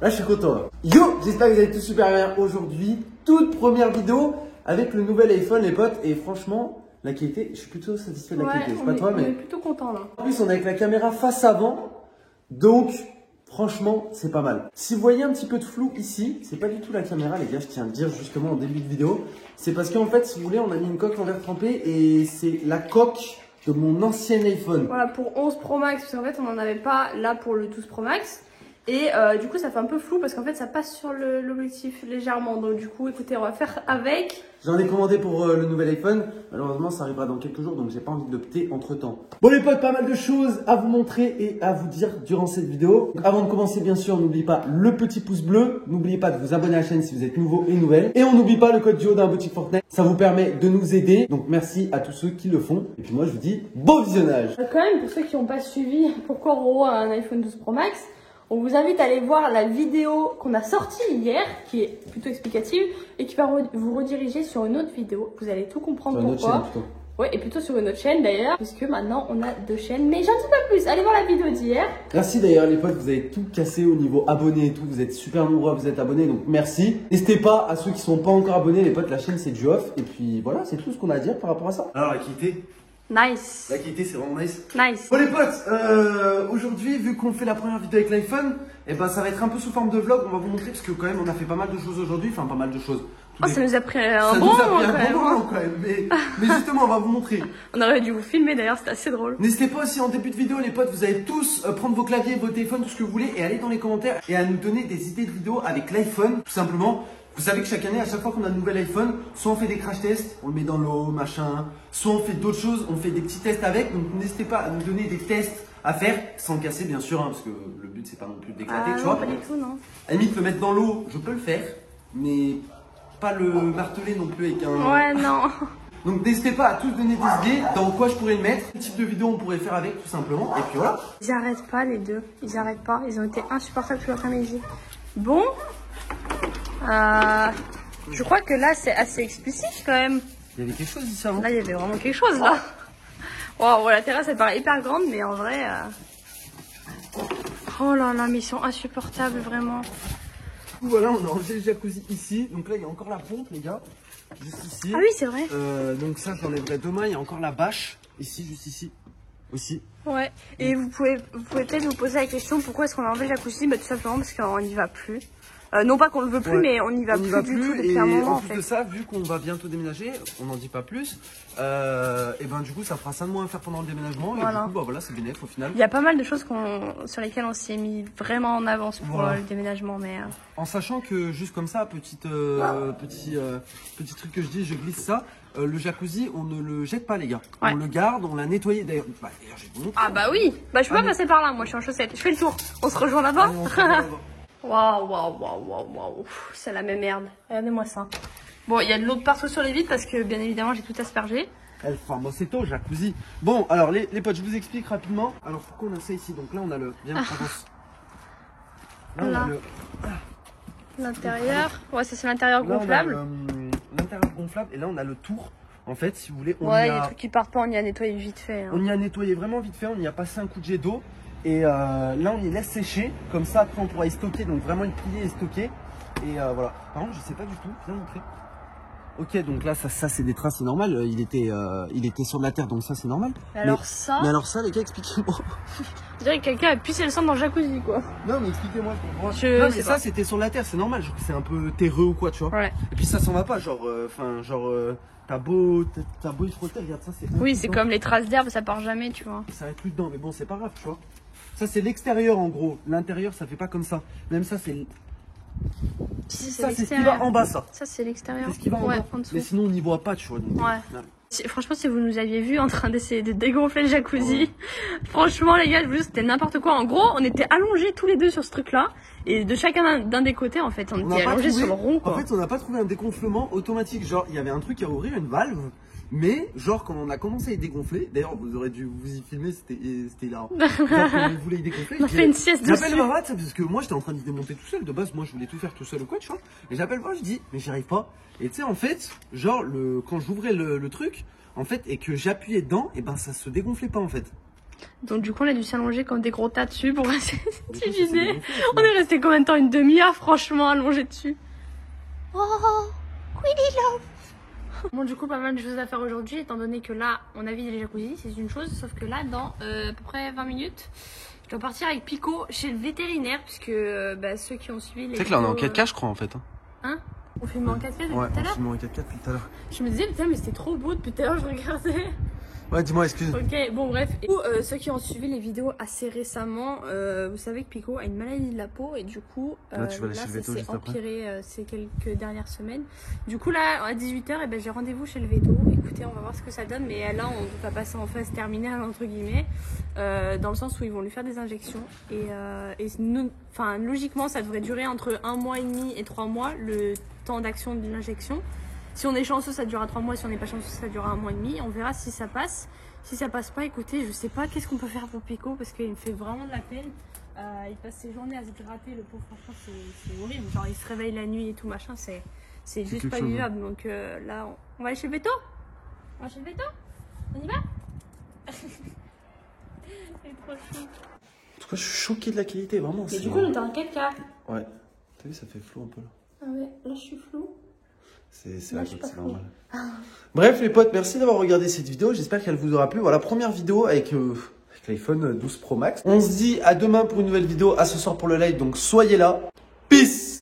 Là, je suis content. Là. Yo, j'espère que vous allez tous super bien. Aujourd'hui, toute première vidéo avec le nouvel iPhone, les potes. Et franchement, la qualité, je suis plutôt satisfait de la qualité. Je sais pas toi, mais on est plutôt content là. En plus, on est avec la caméra face avant. Donc, franchement, c'est pas mal. Si vous voyez un petit peu de flou ici, c'est pas du tout la caméra, les gars. Je tiens à le dire justement en début de vidéo. C'est parce qu'en fait, si vous voulez, on a mis une coque en verre trempé et c'est la coque de mon ancien iPhone. Voilà, pour 11 Pro Max, parce qu'en fait, on n'en avait pas là pour le 12 Pro Max. Et du coup, ça fait un peu flou parce qu'en fait, ça passe sur l'objectif légèrement. Donc, du coup, écoutez, on va faire avec. J'en ai commandé pour le nouvel iPhone. Malheureusement, ça arrivera dans quelques jours, donc j'ai pas envie de l'opter entre temps. Bon, les potes, pas mal de choses à vous montrer et à vous dire durant cette vidéo. Donc, avant de commencer, bien sûr, n'oubliez pas le petit pouce bleu. N'oubliez pas de vous abonner à la chaîne si vous êtes nouveau et nouvelle. Et on n'oublie pas le code JO d'un boutique Fortnite. Ça vous permet de nous aider. Donc, merci à tous ceux qui le font. Et puis, moi, je vous dis bon visionnage. Quand même, pour ceux qui n'ont pas suivi pourquoi Roro a un iPhone 12 Pro Max, on vous invite à aller voir la vidéo qu'on a sortie hier, qui est plutôt explicative, et qui va vous rediriger sur une autre vidéo. Vous allez tout comprendre Sur une pourquoi. autre chaîne, plutôt. Ouais, et plutôt sur une autre chaîne d'ailleurs, puisque maintenant on a 2 chaînes. Mais j'en dis pas plus, allez voir la vidéo d'hier. Merci d'ailleurs les potes, vous avez tout cassé au niveau abonnés et tout, vous êtes super nombreux à vous être abonnés, donc merci. N'hésitez pas à ceux qui sont pas encore abonnés, les potes, la chaîne c'est du off, et puis voilà, c'est tout ce qu'on a à dire par rapport à ça. Alors la qualité, Nice. la qualité c'est vraiment nice. Nice. Bon les potes, aujourd'hui vu qu'on fait la première vidéo avec l'iPhone, et ben ça va être un peu sous forme de vlog, on va vous montrer parce que quand même on a fait pas mal de choses aujourd'hui, enfin pas mal de choses. Oh, ça nous a pris un bon moment quand même, mais justement on va vous montrer. On aurait dû vous filmer d'ailleurs, c'était assez drôle. N'hésitez pas aussi en début de vidéo les potes, vous allez tous prendre vos claviers, vos téléphones, tout ce que vous voulez et aller dans les commentaires et à nous donner des idées de vidéos avec l'iPhone tout simplement. Vous savez que chaque année, à chaque fois qu'on a un nouvel iPhone, soit on fait des crash tests, on le met dans l'eau, machin, soit on fait d'autres choses, on fait des petits tests avec. Donc n'hésitez pas à nous donner des tests à faire, sans casser bien sûr, hein, parce que le but c'est pas non plus de d'éclater, tu vois. Pas du tout, non. À la limite, le mettre dans l'eau, je peux le faire, mais pas le marteler non plus avec un... Ouais, non. Donc n'hésitez pas à tous donner des idées dans quoi je pourrais le mettre, quel type de vidéo on pourrait faire avec tout simplement, et puis voilà. Ils arrêtent pas les deux, ils arrêtent pas, ils ont été insupportables tout l'après-midi. Bon, je crois que là c'est assez explicite quand même. Il y avait quelque chose ici avant. Là il y avait vraiment quelque chose là. Waouh, la terrasse elle paraît hyper grande mais en vrai... Oh là là, mais ils sont insupportables vraiment. Voilà, on a enlevé le jacuzzi ici, donc là il y a encore la pompe les gars, juste ici. Ah oui c'est vrai. Donc ça je l'enlèverai demain, il y a encore la bâche, ici, juste ici, aussi. Ouais, et vous pouvez peut-être vous poser la question pourquoi est-ce qu'on a enlevé le jacuzzi? Bah tout simplement parce qu'on n'y va plus. Non pas qu'on le veut plus, mais on n'y va plus du tout depuis un moment en en plus fait. de ça, vu qu'on va bientôt déménager, on n'en dit pas plus, et ben du coup ça fera ça de moins à faire pendant le déménagement, et du coup bah voilà c'est bénéf au final. Il y a pas mal de choses sur lesquelles on s'est mis vraiment en avance pour le déménagement, mais... En sachant que juste comme ça, petit truc que je dis, je glisse ça, le jacuzzi on ne le jette pas les gars, on le garde, on l'a nettoyé, d'ailleurs j'ai vous montrer. Ah bah oui, bah je peux pas passer par là, moi je suis en chaussettes, je fais le tour, on se rejoint là-bas. Waouh, waouh, waouh, waouh, waouh, c'est la même merde. Regardez-moi ça. Bon, il y a de l'eau de partout sur les vitres parce que bien évidemment j'ai tout aspergé. El famoso jacuzzi. Bon, alors les potes, je vous explique rapidement. Alors pourquoi on a ça ici? Donc là on a le. Viens, avance. Là on a le. L'intérieur. Ouais, ça c'est l'intérieur gonflable. L'intérieur gonflable et là on a le tour. En fait, si vous voulez, il y a des trucs qui partent pas, on y a nettoyé vite fait. Hein. On y a nettoyé vraiment vite fait, on y a passé un coup de jet d'eau. Et là on y laisse sécher, comme ça après on pourra y stocker, donc vraiment y plier et stocker. Et voilà. Par contre je sais pas du tout, viens montrer. Ok, donc là ça c'est des traces, c'est normal, il était sur de la terre, donc ça c'est normal. Mais alors ça les gars, expliquez-moi. On dirait que quelqu'un a pissé le sang dans le jacuzzi quoi. Non mais expliquez-moi, non mais ça c'était sur la terre, c'est normal, genre c'est un peu terreux ou quoi, tu vois. Ouais. Et puis ça s'en va pas, genre, t'as beau y frotter, regarde ça c'est... Oui c'est comme les traces d'herbe, ça part jamais tu vois. Ça va plus dedans, mais bon c'est pas grave, tu vois. Ça c'est l'extérieur en gros, l'intérieur ça fait pas comme ça. Même ça c'est... Ça c'est ce qui va en bas ça. Ça c'est l'extérieur. C'est ce qui va en bas. En dessous. Mais sinon on n'y voit pas, tu vois. Donc, franchement si vous nous aviez vu en train d'essayer de dégonfler le jacuzzi, franchement les gars, c'était n'importe quoi. En gros on était allongés tous les deux sur ce truc là. Et de chacun d'un des côtés en fait, on était allongés sur le rond quoi. En fait on n'a pas trouvé un dégonflement automatique, genre il y avait un truc à ouvrir, une valve. Mais genre quand on a commencé à y dégonfler, d'ailleurs vous aurez dû vous y filmer, c'était hilarant. Genre quand on voulait y dégonfler, on a fait une sieste dessus. J'appelle Marat parce que moi j'étais en train d'y démonter tout seul, de base moi je voulais tout faire tout seul ou quoi tu vois. Et j'appelle moi, je dis mais j'y arrive pas. Et tu sais en fait, genre quand j'ouvrais le truc, en fait et que j'appuyais dedans, et ben ça se dégonflait pas en fait. Donc du coup on a dû s'allonger comme des gros tas dessus pour rester divisé. On est resté combien de temps? Une demi-heure franchement allongé dessus. Oh, Queenie Love. Bon du coup pas mal de choses à faire aujourd'hui étant donné que là on a vidé les jacuzzi, c'est une chose, sauf que là dans à peu près 20 minutes je dois partir avec Pico chez le vétérinaire puisque ceux qui ont suivi les... Tu sais que là on est en 4K je crois en fait. Hein? On filme en 4K depuis tout à Ouais, on l'heure? filme en 4K depuis tout à l'heure. Je me disais putain mais c'était trop beau depuis tout à l'heure, je regardais. Ouais, dis-moi, excuse. Ok, bon bref. Du coup, ceux qui ont suivi les vidéos assez récemment, vous savez que Pico a une maladie de la peau et du coup, Là, tu vas aller là chez le ça véto s'est juste après. empiré ces quelques dernières semaines. Du coup là, à 18h, j'ai rendez-vous chez le véto. Écoutez, on va voir ce que ça donne, mais là on va passer en phase terminale entre guillemets, dans le sens où ils vont lui faire des injections et logiquement ça devrait durer entre 1 mois et demi et 3 mois le temps d'action de l'injection. Si on est chanceux, ça durera 3 mois. Si on n'est pas chanceux, ça durera 1 mois et demi. On verra si ça passe. Si ça passe pas, écoutez, je sais pas qu'est-ce qu'on peut faire pour Pico parce qu'il me fait vraiment de la peine. Il passe ses journées à se gratter, le pauvre, franchement, c'est horrible. Genre, il se réveille la nuit et tout, machin, c'est juste pas vivable. Donc là, on va aller chez le véto? On va chez le véto? On y va? C'est trop chou. En tout cas, je suis choqué de la qualité, vraiment. Mais du coup, on est en 4K. Ouais. T'as vu, ça fait flou un peu là. Ah ouais, là je suis flou. C'est la faute, c'est normal. Bref les potes, merci d'avoir regardé cette vidéo. J'espère qu'elle vous aura plu. Voilà, première vidéo avec l'iPhone 12 Pro Max. On se dit à demain pour une nouvelle vidéo, à ce soir pour le live. Donc soyez là. Peace.